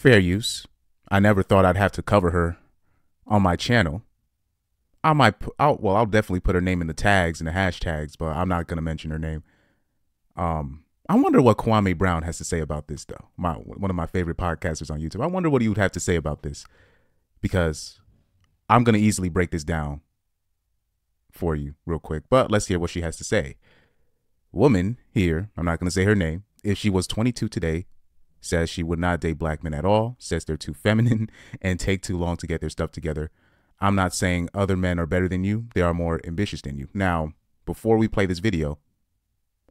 Fair use. I never thought I'd have to cover her on my channel. I'll definitely put her name in the tags and the hashtags, but I'm not gonna mention her name. I wonder what Kwame Brown has to say about this, though. One of my favorite podcasters on YouTube. I wonder what he would have to say about this, because I'm gonna easily break this down for you real quick. But let's hear what she has to say. Woman here, I'm not gonna say her name. If she was 22 today, says she would not date black men at all. Says they're too feminine and take too long to get their stuff together. I'm not saying other men are better than you. They are more ambitious than you. Now, before we play this video,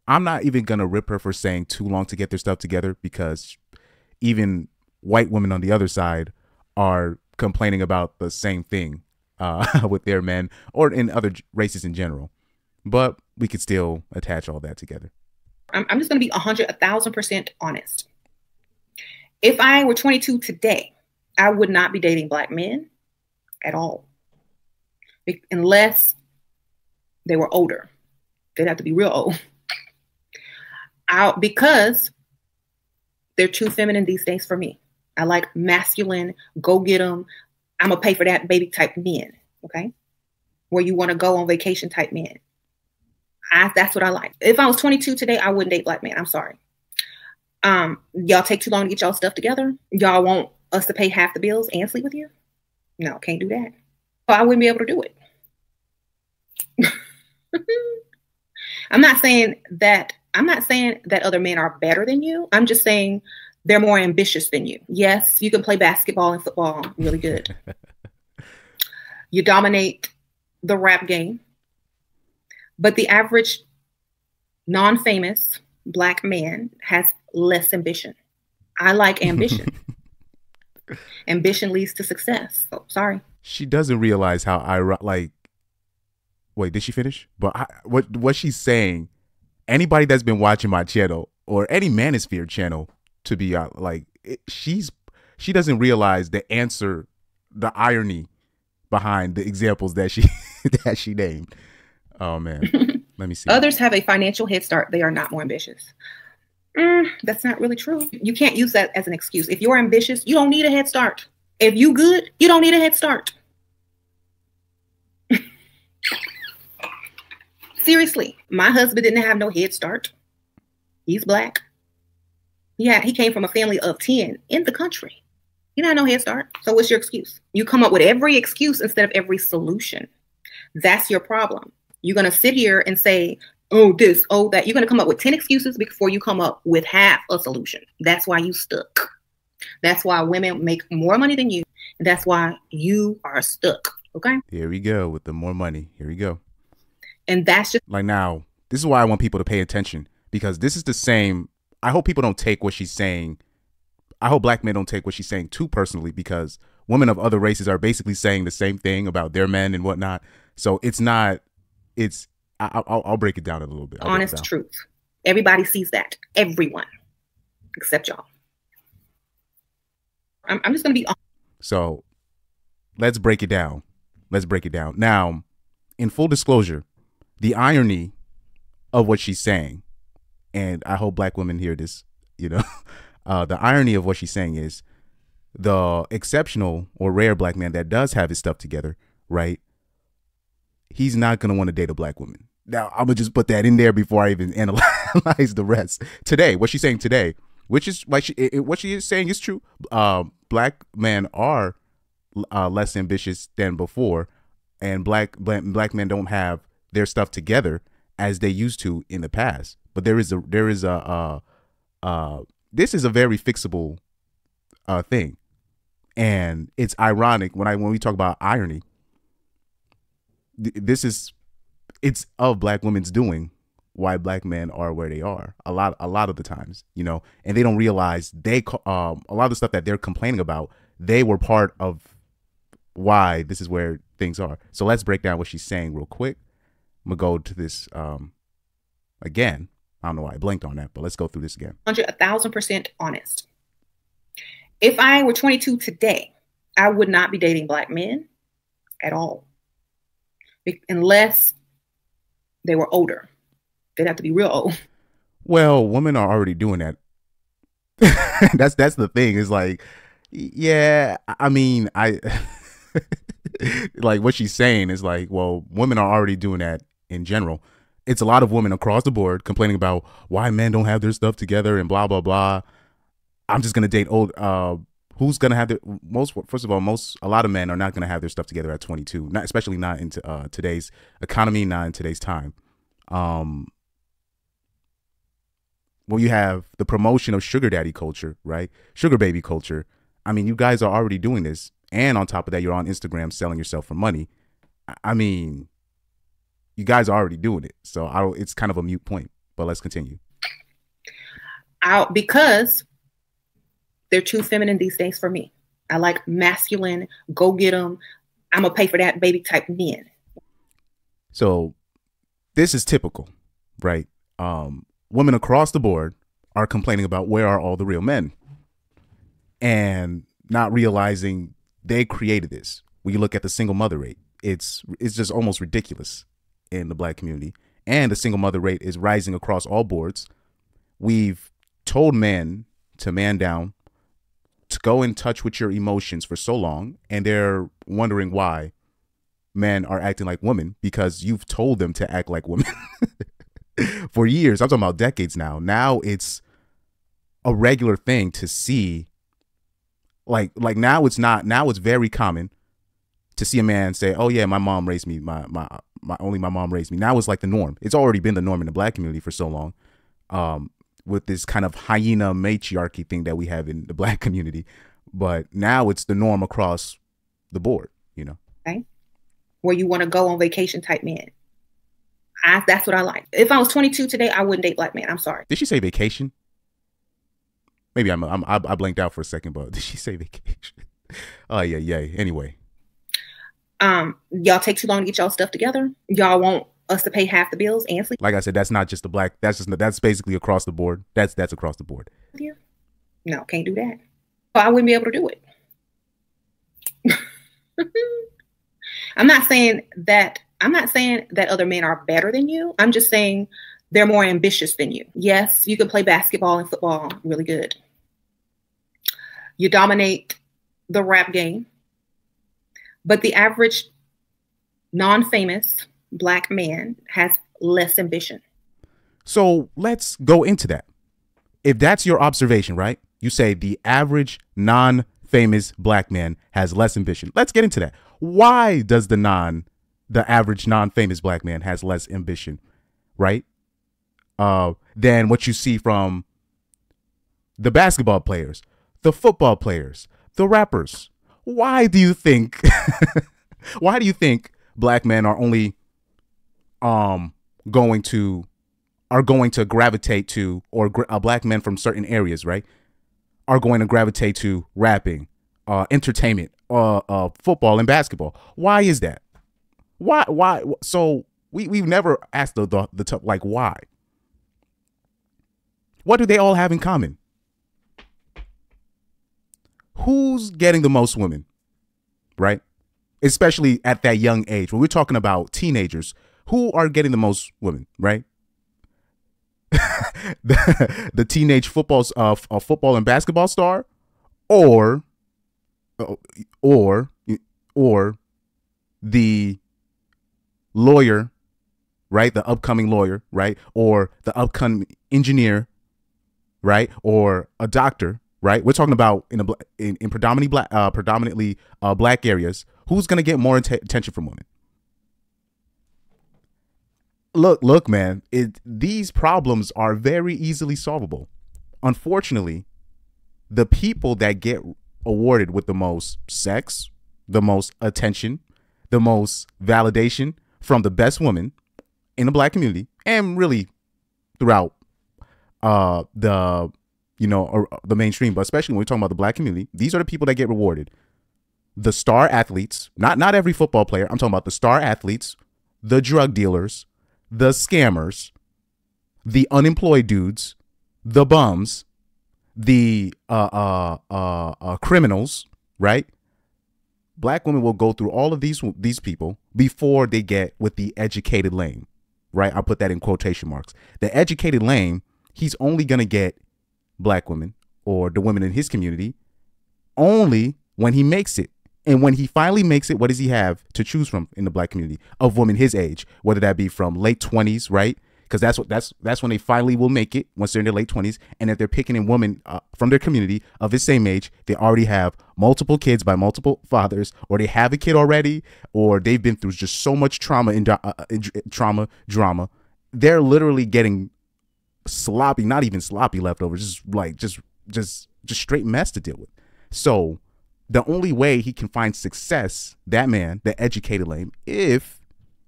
I'm not even going to rip her for saying too long to get their stuff together, because even white women on the other side are complaining about the same thing with their men, or in other races in general. But we could still attach all that together. I'm just going to be 1,000% honest. If I were 22 today, I would not be dating black men at all, unless they were older. They'd have to be real old. Because they're too feminine these days for me. I like masculine, go get them, I'm gonna pay for that baby type men, okay? Where you want to go on vacation type men. That's what I like. If I was 22 today, I wouldn't date black men. I'm sorry. Y'all take too long to get y'all stuff together. Y'all want us to pay half the bills and sleep with you? No, can't do that. So I wouldn't be able to do it. I'm not saying that other men are better than you. I'm just saying they're more ambitious than you. Yes, you can play basketball and football really good. You dominate the rap game. But the average non-famous black man has less ambition. I like ambition. Ambition leads to success. So, sorry. She doesn't realize how wait, did she finish? But what she's saying, anybody that's been watching my channel or any Manosphere channel, to be she doesn't realize the answer, the irony behind the examples that she named. Oh man, let me see. Others have a financial head start. They are not more ambitious. That's not really true. You can't use that as an excuse. If you're ambitious, you don't need a head start. If you good, you don't need a head start. Seriously, my husband didn't have no head start. He's black. He came from a family of 10 in the country. He didn't have no head start. So what's your excuse? You come up with every excuse instead of every solution. That's your problem. You're going to sit here and say, oh, this, oh, that. You're going to come up with 10 excuses before you come up with half a solution. That's why you stuck. That's why women make more money than you. And that's why you are stuck. Okay? Here we go with the more money. Here we go. And that's just like, now, this is why I want people to pay attention, because this is the same. I hope people don't take what she's saying. I hope black men don't take what she's saying too personally, because women of other races are basically saying the same thing about their men and whatnot. So it's not, I'll break it down a little bit. Honest truth. Everybody sees that. Everyone, except y'all. I'm just going to be honest. So let's break it down. Let's break it down. Now, in full disclosure, the irony of what she's saying, and I hope black women hear this, the irony of what she's saying is the exceptional or rare black man that does have his stuff together, right? He's not going to want to date a black woman. Now, I'm going to just put that in there before I even analyze the rest. Today, what she's saying today, which is like what she is saying is true. Black men are less ambitious than before, and black men don't have their stuff together as they used to in the past. But this is a very fixable thing, and it's ironic when we talk about irony. It's of black women's doing why black men are where they are a lot of the times, and they don't realize a lot of the stuff that they're complaining about, they were part of why this is where things are. So let's break down what she's saying real quick. I'm gonna go to this again. I don't know why I blinked on that, but let's go through this again. 1,000% honest. If I were 22 today, I would not be dating black men at all, unless they were older. They'd have to be real old. Well, women are already doing that. That's the thing. Is like, Yeah, I mean, I like what she's saying is like, well, women are already doing that in general. It's a lot of women across the board complaining about why men don't have their stuff together and blah blah blah. I'm just gonna date old. Who's gonna have their most? First of all, a lot of men are not gonna have their stuff together at 22. Not especially not in today's economy, not in today's time. Um, well, you have the promotion of sugar daddy culture, right? Sugar baby culture. I mean, you guys are already doing this, and on top of that, you're on Instagram selling yourself for money. I mean, you guys are already doing it, so it's kind of a mute point. But let's continue. Out because they're too feminine these days for me. I like masculine, go get them. I'm gonna pay for that baby type men. So this is typical, right? Women across the board are complaining about where are all the real men, and not realizing they created this. When you look at the single mother rate, it's just almost ridiculous in the black community, and the single mother rate is rising across all boards. We've told men to man down, to go in touch with your emotions for so long, and they're wondering why men are acting like women because you've told them to act like women for years. I'm talking about decades now. Now it's a regular thing to see. Like now it's not. Now it's very common to see a man say, "Oh yeah, my mom raised me. Only my mom raised me." Now it's like the norm. It's already been the norm in the black community for so long. With this kind of hyena matriarchy thing that we have in the black community, but now it's the norm across the board, you know. Okay. Where you want to go on vacation type man. That's what I like. If I was 22 today, I wouldn't date black men. I'm sorry. Did she say vacation? Maybe I blanked out for a second, but did she say vacation? Oh yeah. Anyway. Y'all take too long to get y'all stuff together. Y'all want us to pay half the bills and sleep. Like I said, that's not just the black. That's basically across the board. That's across the board. Yeah. No, can't do that. I wouldn't be able to do it. I'm not saying that other men are better than you. I'm just saying they're more ambitious than you. Yes, you can play basketball and football really good. You dominate the rap game. But the average non-famous black man has less ambition. So let's go into that. If that's your observation, right? You say the average non-famous black man has less ambition. Let's get into that. Why does the average non-famous black man has less ambition, right? Than what you see from the basketball players, the football players, the rappers. Why do you think black men are only going to gravitate to, or black men from certain areas, right, are going to gravitate to rapping, entertainment, football and basketball? Why is that? Why? So we've never asked the like why. What do they all have in common? Who's getting the most women, right? Especially at that young age. When we're talking about teenagers, who are getting the most women, right? the teenage football and basketball star, or the lawyer, right? The upcoming lawyer, right? Or the upcoming engineer, right? Or a doctor, right? We're talking about in predominantly black areas. Who's gonna get more attention from women? Look, man. These problems are very easily solvable. Unfortunately, the people that get awarded with the most sex, the most attention, the most validation from the best women in the black community, and really throughout the mainstream, but especially when we're talking about the black community, these are the people that get rewarded. The star athletes, not every football player. I'm talking about the star athletes, the drug dealers, the scammers, the unemployed dudes, the bums, the criminals, right? Black women will go through all of these people before they get with the educated lane, right? I'll put that in quotation marks. The educated lane, he's only going to get black women or the women in his community only when he makes it. And when he finally makes it, what does he have to choose from in the black community of women his age, whether that be from late 20s, right? Because that's when they finally will make it, once they're in their late 20s. And if they're picking in women from their community of his same age, they already have multiple kids by multiple fathers, or they have a kid already, or they've been through just so much trauma and drama. They're literally getting sloppy, not even sloppy leftovers, just straight mess to deal with. So the only way he can find success, that man, the educated lame, if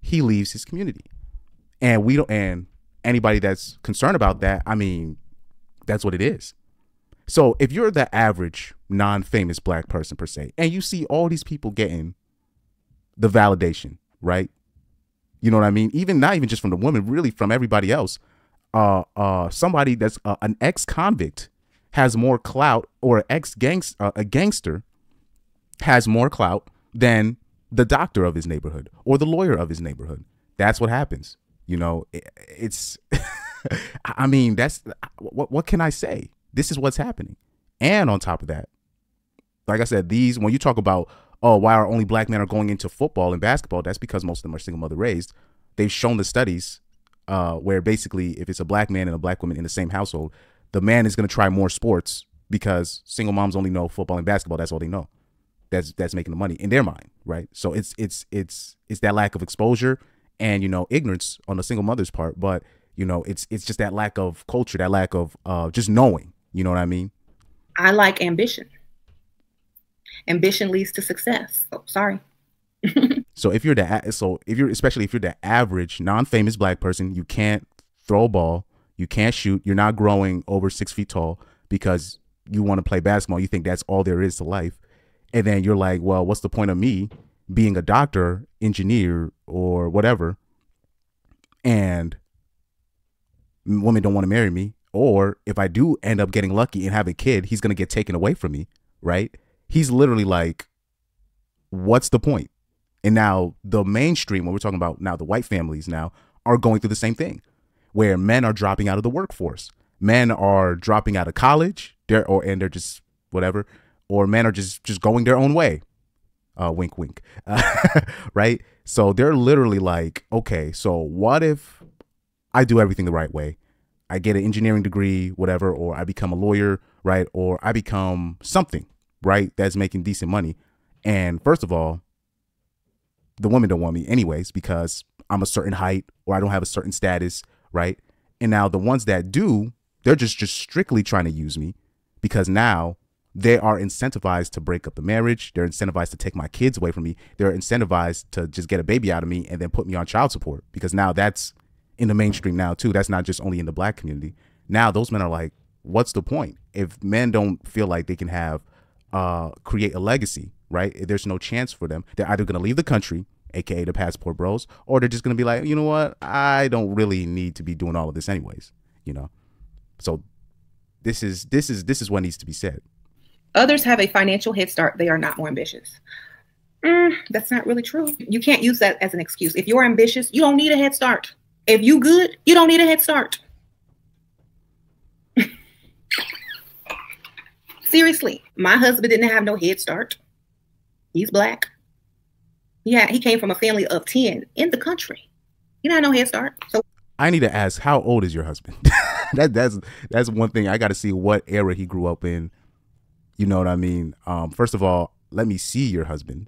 he leaves his community. And we don't, and anybody that's concerned about that, I mean, that's what it is. So if you're the average non-famous black person per se, and you see all these people getting the validation, right? You know what I mean? Even not even just from the women, really from everybody else. Somebody that's an ex-convict has more clout, or a gangster has more clout than the doctor of his neighborhood or the lawyer of his neighborhood. That's what happens. You know, it's, I mean, that's, what can I say? This is what's happening. And on top of that, like I said, when you talk about, oh, why are only black men are going into football and basketball? That's because most of them are single mother raised. They've shown the studies where basically if it's a black man and a black woman in the same household, the man is going to try more sports because single moms only know football and basketball. That's all they know. That's making the money in their mind, right? So it's that lack of exposure and, you know, ignorance on the single mother's part, but, you know, it's just that lack of culture, that lack of just knowing, you know what I mean? I like ambition. Ambition leads to success. Oh, sorry. So especially if you're the average non-famous black person, you can't throw a ball, you can't shoot, you're not growing over 6 feet tall because you want to play basketball. You think that's all there is to life. And then you're like, well, what's the point of me being a doctor, engineer, or whatever, and women don't want to marry me? Or if I do end up getting lucky and have a kid, he's going to get taken away from me, right? He's literally like, what's the point? And now the mainstream, when we're talking about now the white families now, are going through the same thing, where men are dropping out of the workforce. Men are dropping out of college, and they're just whatever. Or men are just going their own way. Wink, wink. Right? So they're literally like, okay, so what if I do everything the right way? I get an engineering degree, whatever, or I become a lawyer, right? Or I become something, right? That's making decent money. And first of all, the women don't want me anyways because I'm a certain height or I don't have a certain status, right? And now the ones that do, they're just strictly trying to use me because now they are incentivized to break up the marriage. They're incentivized to take my kids away from me. They're incentivized to just get a baby out of me and then put me on child support because now that's in the mainstream now too. That's not just only in the black community. Now those men are like, what's the point? If men don't feel like they can have, create a legacy, right? If there's no chance for them, they're either going to leave the country, AKA the passport bros, or they're just going to be like, you know what? I don't really need to be doing all of this anyways, you know? So this is what needs to be said. Others have a financial head start. They are not more ambitious. That's not really true. You can't use that as an excuse. If you're ambitious, you don't need a head start. If you good, you don't need a head start. Seriously, my husband didn't have no head start. He's black. He came from a family of 10 in the country. He didn't have no head start. So I need to ask, how old is your husband? That's one thing. I got to see what era he grew up in. You know what I mean? First of all, let me see your husband.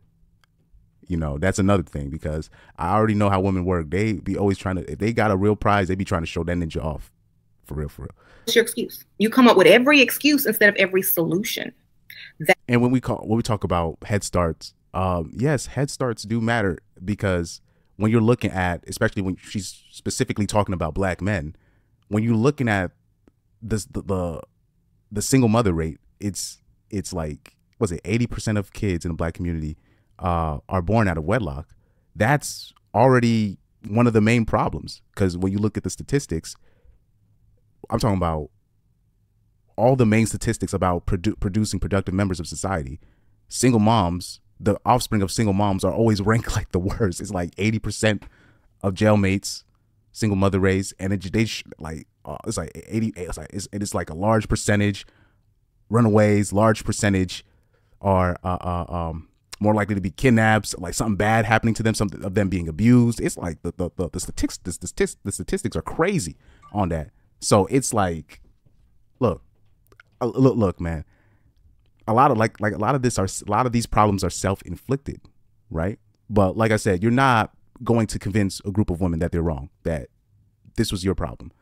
You know, that's another thing because I already know how women work. They be always trying to, if they got a real prize, they be trying to show that ninja off. For real, for real. What's your excuse? You come up with every excuse instead of every solution. And when we talk about head starts, yes, head starts do matter because when you're looking at, especially when she's specifically talking about black men, when you're looking at this, the single mother rate, it's like, was it 80% of kids in the black community are born out of wedlock. That's already one of the main problems because when you look at the statistics, I'm talking about all the main statistics about producing productive members of society. Single moms, the offspring of single moms are always ranked like the worst. It's like 80% of jailmates, single mother raised, and it's like 80. It's like a large percentage runaways, large percentage are more likely to be kidnapped, like something bad happening to them, something of them being abused. It's like the statistics are crazy on that. So it's like, look, man. A lot of these problems are self-inflicted, right? But like I said, you're not going to convince a group of women that they're wrong, that this was your problem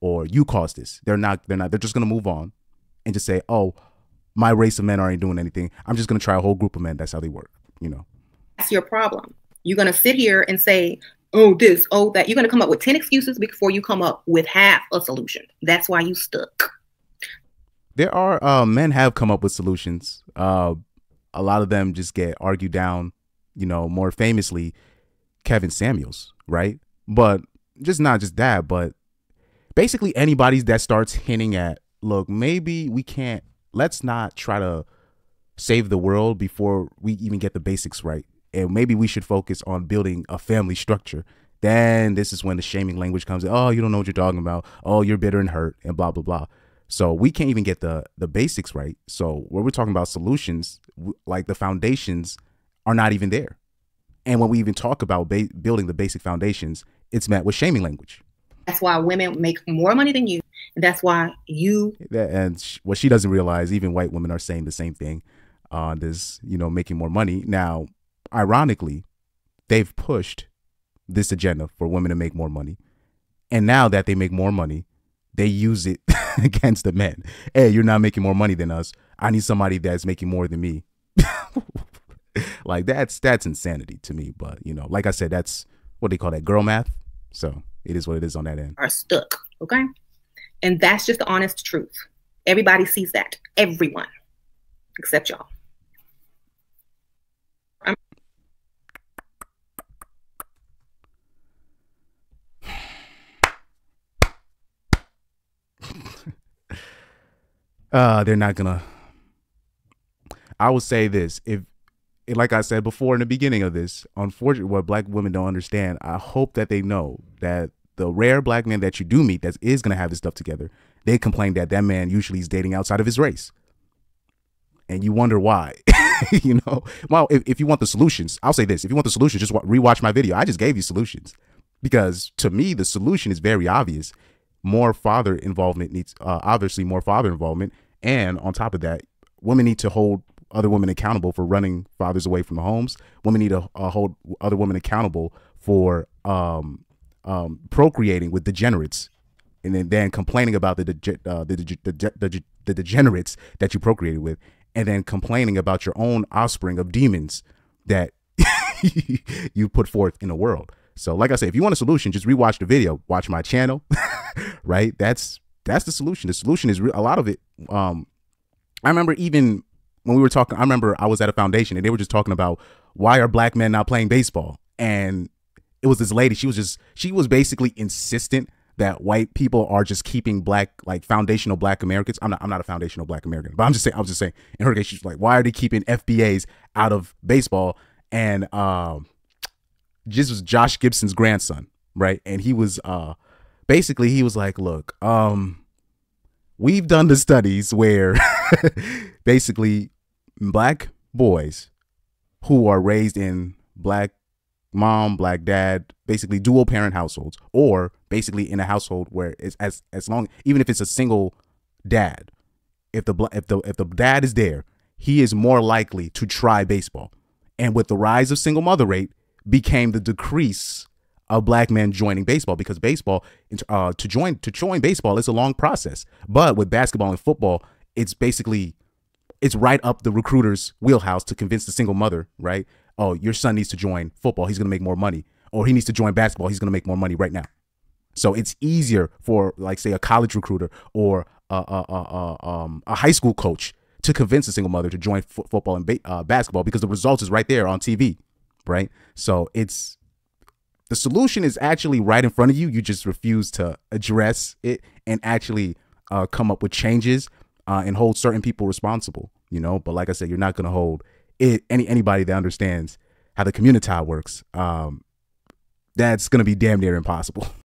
or you caused this. They're just going to move on and just say, oh, my race of men aren't doing anything. I'm just going to try a whole group of men. That's how they work, you know? That's your problem. You're going to sit here and say, oh, this, oh, that. You're going to come up with 10 excuses before you come up with half a solution. That's why you stuck. There are men have come up with solutions. A lot of them just get argued down, you know, more famously Kevin Samuels, right? But not just that, but basically anybody that starts hinting at, look, maybe let's not try to save the world before we even get the basics right. And maybe we should focus on building a family structure. Then this is when the shaming language comes in. Oh, you don't know what you're talking about. Oh, you're bitter and hurt and blah, blah, blah. So we can't even get the basics right. So when we're talking about solutions, like the foundations are not even there. And when we even talk about building the basic foundations, it's met with shaming language. That's why women make more money than you. And that's why and what she doesn't realize, even white women are saying the same thing on this, you know, making more money. Now, ironically, they've pushed this agenda for women to make more money. And now that they make more money, they use it against the men. Hey, you're not making more money than us. I need somebody that's making more than me. Like that's insanity to me. But, you know, like I said, that's what they call that girl math. So it is what it is on that end. Are stuck. Okay. And that's just the honest truth. Everybody sees that. Everyone. Except y'all. They're not gonna. I would say this, if like I said before in the beginning of this, unfortunately, what black women don't understand, I hope that they know that the rare black man that you do meet that is gonna have his stuff together, they complain that man usually is dating outside of his race, and you wonder why. You know, well, if you want the solutions, I'll say this: if you want the solutions, just rewatch my video. I just gave you solutions, because to me the solution is very obvious. More father involvement needs, obviously more father involvement. And on top of that, women need to hold other women accountable for running fathers away from the homes. Women need to hold other women accountable for procreating with degenerates, and then complaining about the degenerates that you procreated with, and then complaining about your own offspring of demons that you put forth in the world. So like I said, if you want a solution, just rewatch the video, watch my channel, right? That's the solution. The solution is a lot of it. I remember even when we were talking, I remember I was at a foundation and they were just talking about why are black men not playing baseball? And it was this lady, she was basically insistent that white people are just keeping black, like foundational black Americans. I'm not a foundational black American, but I was just saying in her case, she's like, why are they keeping FBAs out of baseball? And, this was Josh Gibson's grandson, right? And he was basically he was like, look, we've done the studies where basically black boys who are raised in black mom, black dad, basically dual parent households, or basically in a household where it's as long, even if it's a single dad, if the dad is there, he is more likely to try baseball. And with the rise of single mother rate became the decrease of black men joining baseball, because baseball, to join baseball is a long process. But with basketball and football, it's right up the recruiter's wheelhouse to convince the single mother, right? Oh, your son needs to join football. He's going to make more money. Or he needs to join basketball. He's going to make more money right now. So it's easier for, like, say, a college recruiter or a high school coach to convince a single mother to join football and basketball, because the results is right there on TV. Right. So the solution is actually right in front of you. You just refuse to address it and actually come up with changes and hold certain people responsible, you know. But like I said, you're not going to hold anybody that understands how the community works. That's going to be damn near impossible.